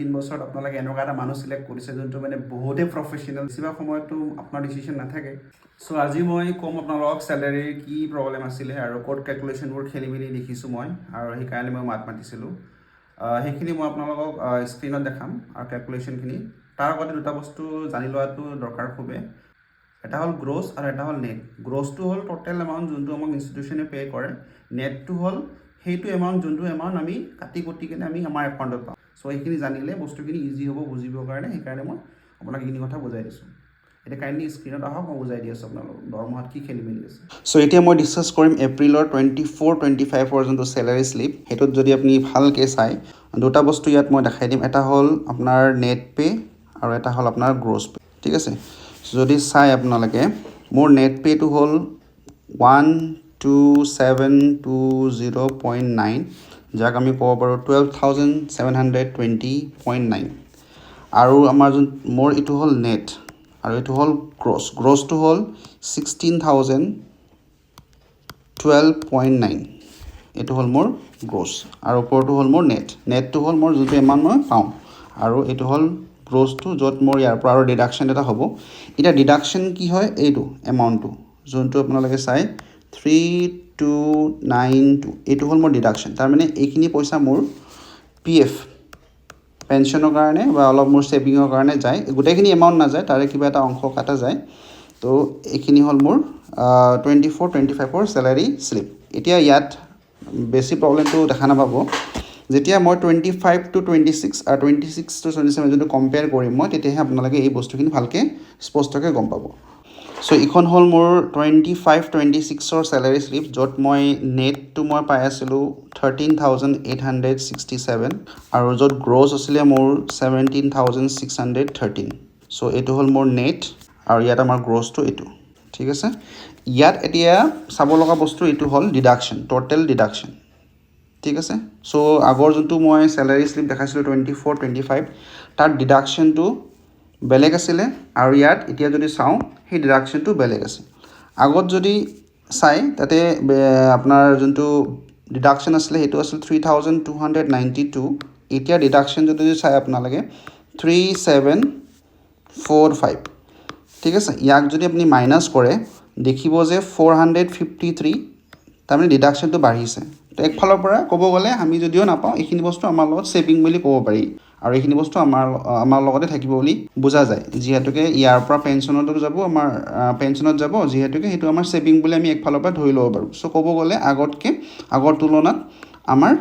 3 বছৰত আপোনালোকে এনেকুৱা এটা মানুহ সিলেক্ট কৰিছে যোনটো মানে বহুতেই প্ৰফেশ্যনেল বেছিভাগ সময়তো আপোনাৰ ডিচিশ্যন নাথাকে সো আজি মই কম আপোনালোকক স্যালাৰিৰ কি প্ৰবলেম আছিলে আৰু কোড ক্যালকুলেশনবোৰ খেলি মেলি দেখিছোঁ মই আৰু সেইকাৰণে মই মাত মাতিছিলোঁ সেইখিনি মই আপোনালোকক স্ক্ৰীনত দেখাম আৰু ক্যালকুলেশনখিনি তাৰ আগতে দুটা বস্তু জানি লোৱাটো দৰকাৰ খুবেই এটা হ'ল গ্ৰছ আৰু এটা হ'ল নেট গ্ৰছটো হ'ল টোটেল এমাউণ্ট যোনটো আমাক ইনষ্টিটিউশ্যনে পে' কৰে নেটটো হ'ল সেইটো এমাউণ্ট যোনটো এমাউণ্ট আমি কাটি কুটি কিনে আমি আমাৰ একাউণ্টত পাওঁ সো এইখিনি জানিলে বস্তুখিনি ইজি হ'ব বুজিবৰ কাৰণে সেইকাৰণে মই আপোনাক এইখিনি কথা বুজাই দিছোঁ এতিয়া কাইণ্ডলি স্ক্ৰীনত আহক মই বুজাই দি আছোঁ আপোনালোকক দৰমহাত কি খেলি মেলি আছে সো এতিয়া মই ডিছকাছ কৰিম এপ্ৰিলৰ 24-25 যোনটো চেলাৰী শ্লিপ সেইটোত যদি আপুনি ভালকৈ চায় দুটা বস্তু ইয়াত মই দেখাই দিম এটা হ'ল আপোনাৰ নেট পে' আৰু এটা হ'ল আপোনাৰ গ্ৰছ পে' ঠিক আছে যদি চাই আপোনালোকে মোৰ নেট পে'টো হ'ল 12720.9 যাক আমি ক'ব পাৰোঁ 12,720.9 আৰু আমাৰ যোন মোৰ এইটো হ'ল নেট আৰু এইটো হ'ল গ্ৰছটো হ'ল 16,012.9 এইটো হ'ল মোৰ গ্ৰছ আৰু ওপৰটো হ'ল মোৰ নেটটো হ'ল মোৰ যোনটো এমাউণ্ট মই পাওঁ আৰু এইটো হ'ল গ্ৰছটো য'ত মোৰ ইয়াৰ পৰা আৰু ডিডাকশ্যন এটা হ'ব এতিয়া ডিডাকশ্যন কি হয় এইটো এমাউণ্টটো যোনটো আপোনালোকে চাই 3292 এইটো হ'ল মোৰ ডিডাকশ্যন তাৰমানে এইখিনি পইচা মোৰ PF পেঞ্চনৰ কাৰণে বা অলপ মোৰ ছেভিঙৰ কাৰণে যায় গোটেইখিনি এমাউণ্ট নাযায় তাৰে কিবা এটা অংশ কাটা যায় তো এইখিনি হ'ল মোৰ 24-25ৰ চেলাৰী শ্লিপ এতিয়া ইয়াত বেছি প্ৰব্লেমটো দেখা নাপাব যেতিয়া মই 25-26 আৰু 26-27 যোনটো কম্পেয়াৰ কৰিম মই তেতিয়াহে আপোনালোকে এই বস্তুখিনি ভালকৈ স্পষ্টকৈ গম পাব সো এইখন হ'ল মোৰ 25-26ৰ চেলাৰী শ্লিপ য'ত মই নেটটো মই পাই আছিলোঁ 13,867 আৰু য'ত গ্ৰছ আছিলে মোৰ 17,613 সো এইটো হ'ল মোৰ নেট আৰু ইয়াত আমাৰ গ্ৰছটো এইটো ঠিক আছে ইয়াত এতিয়া চাব লগা বস্তু এইটো হ'ল ডিডাকশ্যন টোটেল ডিডাকশ্যন ঠিক আছে সো আগৰ যোনটো মই চেলাৰী শ্লিপ দেখাইছিলোঁ 24-25 তাত ডিডাকশ্যনটো বেলেগ আছিলে আৰু ইয়াত এতিয়া যদি চাওঁ সেই ডিডাকশ্যনটো বেলেগ আছে আগত যদি চাই তাতে আপোনাৰ যোনটো ডিডাকশ্যন আছিলে সেইটো আছিল 3,292 এতিয়া ডিডাকশ্যন যদি চাই আপোনালোকে 3,745 ঠিক আছে ইয়াক যদি আপুনি মাইনাছ কৰে দেখিব যে 453 তাৰমানে ডিডাকশ্যনটো বাঢ়িছে তো একফালৰ পৰা ক'ব গ'লে আমি যদিও নাপাওঁ এইখিনি বস্তু আমাৰ লগত ছেভিং বুলি ক'ব পাৰি আৰু এইখিনি বস্তু আমাৰ লগতে থাকিব বুলি বুজা যায় যিহেতুকে ইয়াৰ পৰা পেঞ্চনতো যাব আমাৰ পেঞ্চনত যাব যিহেতুকে সেইটো আমাৰ ছেভিং বুলি আমি একফালৰ পৰা ধৰি ল'ব পাৰোঁ সো ক'ব গ'লে আগৰ তুলনাত আমাৰ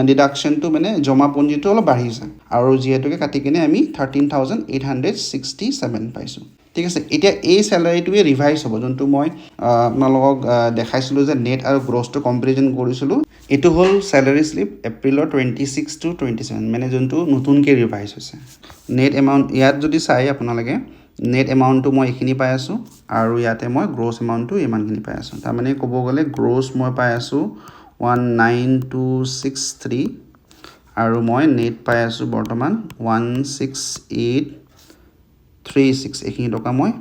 ডিডাকশ্যনটো মানে জমাপুঞ্জীটো অলপ বাঢ়িছে আৰু যিহেতুকে কাটি কিনে আমি 13,867 পাইছোঁ ঠিক আছে এতিয়া এই চেলাৰীটোৱে ৰিভাইজ হ'ব যোনটো মই আপোনালোকক দেখাইছিলোঁ যে নেট আৰু গ্ৰছটো কম্পেৰিজন কৰিছিলোঁ এইটো হ'ল চেলাৰী শ্লিপ এপ্ৰিলৰ 26-27 মানে যোনটো নতুনকৈ ৰিভাইজ হৈছে নেট এমাউণ্ট ইয়াত যদি চাই আপোনালোকে নেট এমাউণ্টটো মই এইখিনি পাই আছোঁ আৰু ইয়াতে মই গ্ৰছ এমাউণ্টটো ইমানখিনি পাই আছোঁ তাৰমানে ক'ব গ'লে গ্ৰছ মই পাই আছোঁ 19263 আৰু মই নেট পাই আছোঁ বৰ্তমান 16836 এইখিনি টকা মই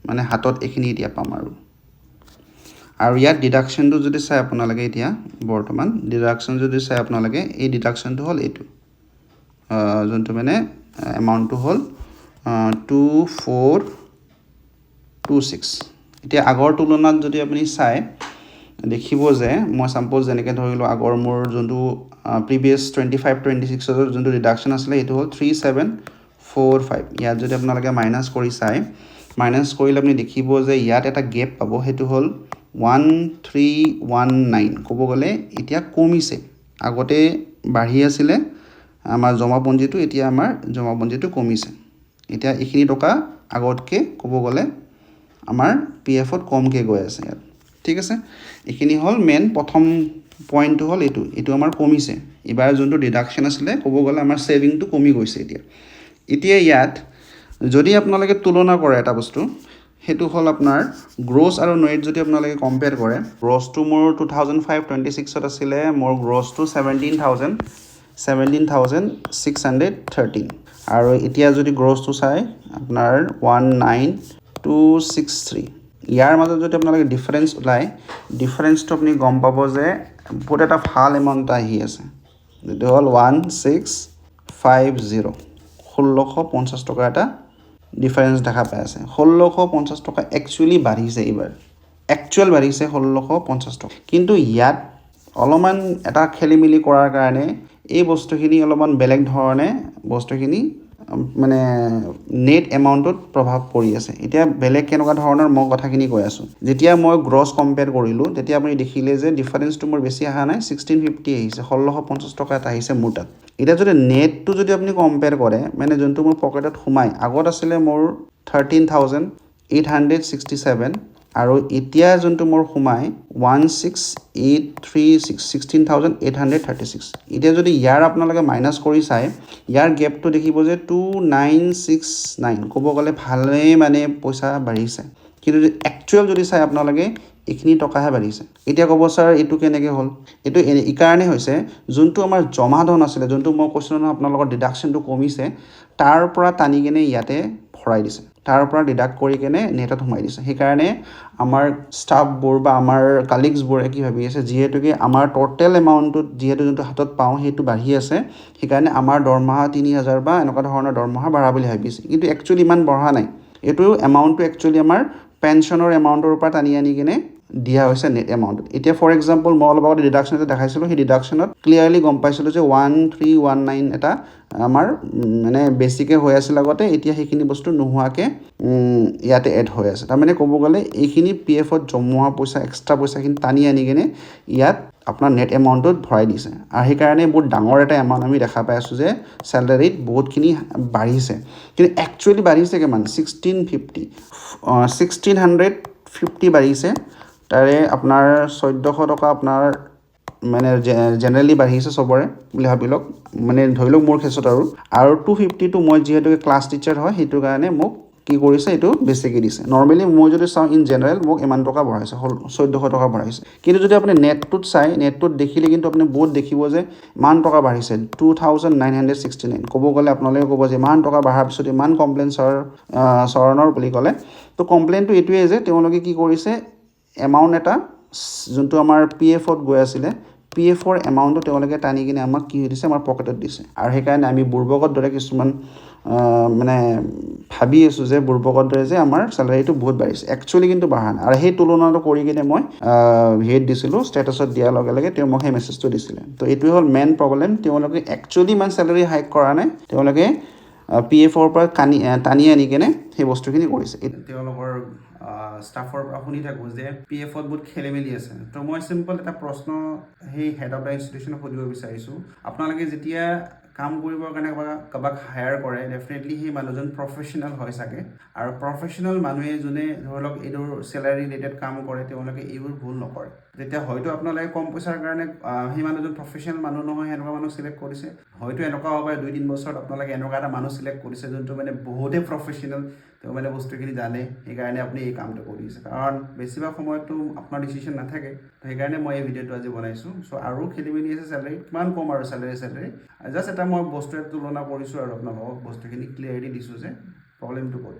মানে হাতত এইখিনি এতিয়া পাম আৰু ইয়াত ডিডাকশ্যনটো যদি চাই আপোনালোকে এতিয়া বৰ্তমান ডিডাকশ্যন যদি চাই আপোনালোকে এই ডিডাকশ্যনটো হ'ল এইটো যোনটো মানে এমাউণ্টটো হ'ল 2426 এতিয়া আগৰ তুলনাত যদি আপুনি চাই দেখিব যে মই সাপোজ যেনেকৈ ধৰিলোঁ আগৰ মোৰ যোনটো প্ৰিভিয়াছ 25-26 যোনটো ডিডাকশ্যন আছিলে সেইটো হ'ল 3745 ইয়াত যদি আপোনালোকে মাইনাছ কৰি চাই মাইনাছ কৰিলে আপুনি দেখিব যে ইয়াত এটা গেপ পাব সেইটো হ'ল 1319 ক'ব গ'লে এতিয়া কমিছে আগতে বাঢ়ি আছিলে আমাৰ জমাপুঞ্জীটো এতিয়া আমাৰ জমাপুঞ্জীটো কমিছে এতিয়া এইখিনি টকা আগতকৈ ক'ব গ'লে আমাৰ PFত কমকৈ গৈ আছে ইয়াত ঠিক আছে এইখিনি হ'ল মেইন প্ৰথম পইণ্টটো হ'ল এইটো আমাৰ কমিছে এবাৰ যোনটো ডিডাকশ্যন আছিলে ক'ব গ'লে আমাৰ ছেভিংটো কমি গৈছে এতিয়া ইয়াত যদি আপোনালোকে তুলনা কৰে এটা বস্তু সেইটো হ'ল আপোনাৰ গ্ৰছ আৰু নেট যদি আপোনালোকে কম্পেয়াৰ কৰে গ্ৰছটো মোৰ 2025-26ত আছিলে মোৰ গ্ৰছটো 17,613 আৰু এতিয়া যদি গ্ৰছটো চাই আপোনাৰ 19263 ইয়াৰ মাজত যদি আপোনালোকে ডিফাৰেঞ্চ ওলায় ডিফাৰেঞ্চটো আপুনি গম পাব যে বহুত এটা ভাল এমাউণ্ট আহি আছে যেটো হ'ল 16 1650 টকা এটা ডিফাৰেঞ্চ দেখা পাই আছে 1650 টকা একচুৱেলি বাঢ়িছে এইবাৰ একচুৱেল বাঢ়িছে 1650 টকা কিন্তু ইয়াত অলপমান এটা খেলি মেলি কৰাৰ কাৰণে এই বস্তুখিনি অলপমান বেলেগ ধৰণে বস্তুখিনি মানে নেট এমাউণ্টত প্ৰভাৱ পৰি আছে এতিয়া বেলেগ কেনেকুৱা ধৰণৰ মই কথাখিনি কৈ আছোঁ যেতিয়া মই গ্ৰছ কম্পেয়াৰ কৰিলোঁ তেতিয়া আপুনি দেখিলে যে ডিফাৰেঞ্চটো মোৰ বেছি অহা নাই 1650 আহিছে 1650 টকা এটা আহিছে মোৰ তাত এতিয়া যদি নেটটো যদি আপুনি কম্পেয়াৰ কৰে মানে যোনটো মোৰ পকেটত সোমাই আগত আছিলে মোৰ 13,867 আৰু এতিয়া যোনটো মোৰ সোমাই 16,836 এতিয়া যদি ইয়াৰ আপোনালোকে মাইনাছ কৰি চাই ইয়াৰ গেপটো দেখিব যে 2969 ক'ব গ'লে ভালেই মানে পইচা বাঢ়িছে কিন্তু একচুৱেল যদি চাই আপোনালোকে এইখিনি টকাহে বাঢ়িছে এতিয়া ক'ব ছাৰ এইটো কেনেকৈ হ'ল এইটো এই কাৰণে হৈছে যোনটো আমাৰ জমা ধন আছিলে যোনটো মই কৈছিলোঁ নহয় আপোনালোকৰ ডিডাকশ্যনটো কমিছে তাৰ পৰা টানি কেনে ইয়াতে ভৰাই দিছে তাৰ পৰা ডিডাক্ট কৰি কেনে নেটত সোমাই দিছে সেইকাৰণে আমাৰ ষ্টাফবোৰ বা আমাৰ কালিগছবোৰে কি ভাবি আছে যিহেতুকে আমাৰ টোটেল এমাউণ্টটোত যিহেতু যোনটো হাতত পাওঁ সেইটো বাঢ়ি আছে সেইকাৰণে আমাৰ দৰমহা 3000 বা এনেকুৱা ধৰণৰ দৰমহা বাঢ়া বুলি ভাবিছে কিন্তু একচুৱেলি ইমান বঢ়া নাই এইটো এমাউণ্টটো একচুৱেলি আমাৰ পেঞ্চনৰ এমাউণ্টৰ পৰা টানি আনি কিনে দিয়া হৈছে নেট এমাউণ্টত এতিয়া ফৰ এক্সাম্পল মই অলপ আগতে ডিডাকশ্যন এটা দেখাইছিলোঁ সেই ডিডাকশ্যনত ক্লিয়াৰলি গম পাইছিলোঁ যে 1319 এটা আমাৰ মানে বেছিকৈ হৈ আছিল আগতে এতিয়া সেইখিনি বস্তু নোহোৱাকৈ ইয়াতে এড হৈ আছে তাৰমানে ক'ব গ'লে এইখিনি PFত জমোৱা পইচা এক্সট্ৰা পইচাখিনি টানি আনি কিনে ইয়াত আপোনাৰ নেট এমাউণ্টত ভৰাই দিছে আৰু সেইকাৰণে বহুত ডাঙৰ এটা এমাউণ্ট আমি দেখা পাই আছোঁ যে চেলাৰীত বহুতখিনি বাঢ়িছে কিন্তু একচুৱেলি বাঢ়িছে কিমান 1650 বাঢ়িছে তাৰে আপোনাৰ 1400 টকা আপোনাৰ মানে জেনেৰেলি বাঢ়িছে চবৰে বুলি ভাবি লওক মানে ধৰি লওক মোৰ কেছত আৰু 250টো মই যিহেতু ক্লাছ টিচাৰ হয় সেইটো কাৰণে মোক কি কৰিছে এইটো বেছিকৈ দিছে নৰ্মেলি মই যদি চাওঁ ইন জেনেৰেল মোক ইমান টকা বঢ়াইছে 1400 টকা বঢ়াইছে কিন্তু যদি আপুনি নেটটোত চাই নেটটোত দেখিলে কিন্তু আপুনি বহুত দেখিব যে ইমান টকা বাঢ়িছে 2969 ক'ব গ'লে আপোনালোকে ক'ব যে ইমান টকা বঢ়াৰ পিছত ইমান কমপ্লেইন চৰণৰ বুলি ক'লে তো কমপ্লেইনটো এইটোৱেই যে তেওঁলোকে কি কৰিছে এমাউণ্ট এটা যোনটো আমাৰ PFত গৈ আছিলে PFৰ এমাউণ্টটো তেওঁলোকে টানি কিনে আমাক কি দিছে আমাৰ পকেটত দিছে আৰু সেইকাৰণে আমি বুৰ্বকৰ দৰে কিছুমান মানে ভাবি আছোঁ যে বুৰ্বকৰ দৰে যে আমাৰ চেলাৰীটো বহুত বাঢ়িছে একচুৱেলি কিন্তু বাঢ়া নাই আৰু সেই তুলনাটো কৰি কিনে মই হেৰিত দিছিলোঁ ষ্টেটাছত দিয়াৰ লগে লগে তেওঁ মোক সেই মেছেজটো দিছিলে তো এইটোৱে হ'ল মেইন প্ৰব্লেম তেওঁলোকে একচুৱেলি ইমান চেলাৰী হাইক কৰা নাই তেওঁলোকে PFৰ পৰা টানি আনি কেনে সেই বস্তুখিনি কৰিছে তেওঁলোকৰ ষ্টাফৰ পৰা শুনি থাকোঁ যে PFত বহুত খেলি মেলি আছে তো মই চিম্পল এটা প্ৰশ্ন সেই হেড অফ দ্য ইনষ্টিটিউশ্যনক সুধিব বিচাৰিছোঁ আপোনালোকে যেতিয়া কাম কৰিবৰ কাৰণে কাৰোবাক হায়াৰ কৰে ডেফিনেটলি সেই মানুহজন প্ৰফেশ্যনেল হয় চাগে আৰু প্ৰফেশ্যনেল মানুহে যোনে ধৰি লওক এইবোৰ চেলাৰী ৰিলেটেড কাম কৰে তেওঁলোকে এইবোৰ ভুল নকৰে যেতিয়া হয়তো আপোনালোকে কম পইচাৰ কাৰণে সেই মানুহজন প্ৰফেশ্যনেল মানুহ নহয় সেনেকুৱা মানুহ চিলেক্ট কৰিছে হয়তো এনেকুৱা হ'ব পাৰে 2-3 বছৰত আপোনালোকে এনেকুৱা এটা মানুহ চিলেক্ট কৰিছে যোনটো মানে বহুতেই প্ৰফেশ্যনেল তেওঁ মানে বস্তুখিনি জানে সেইকাৰণে আপুনি এই কামটো কৰি আছে কাৰণ বেছিভাগ সময়তো আপোনাৰ ডিচিশ্যন নাথাকে তো সেইকাৰণে মই এই ভিডিঅ'টো আজি বনাইছোঁ চ' আৰু খেলি মেলি আছে চেলাৰী কিমান কম আৰু চেলাৰী জাষ্ট এটা মই বস্তু এটা তুলনা কৰিছোঁ আৰু আপোনালোকক বস্তুখিনি ক্লিয়াৰিটি দিছোঁ যে প্ৰব্লেমটো ক'ত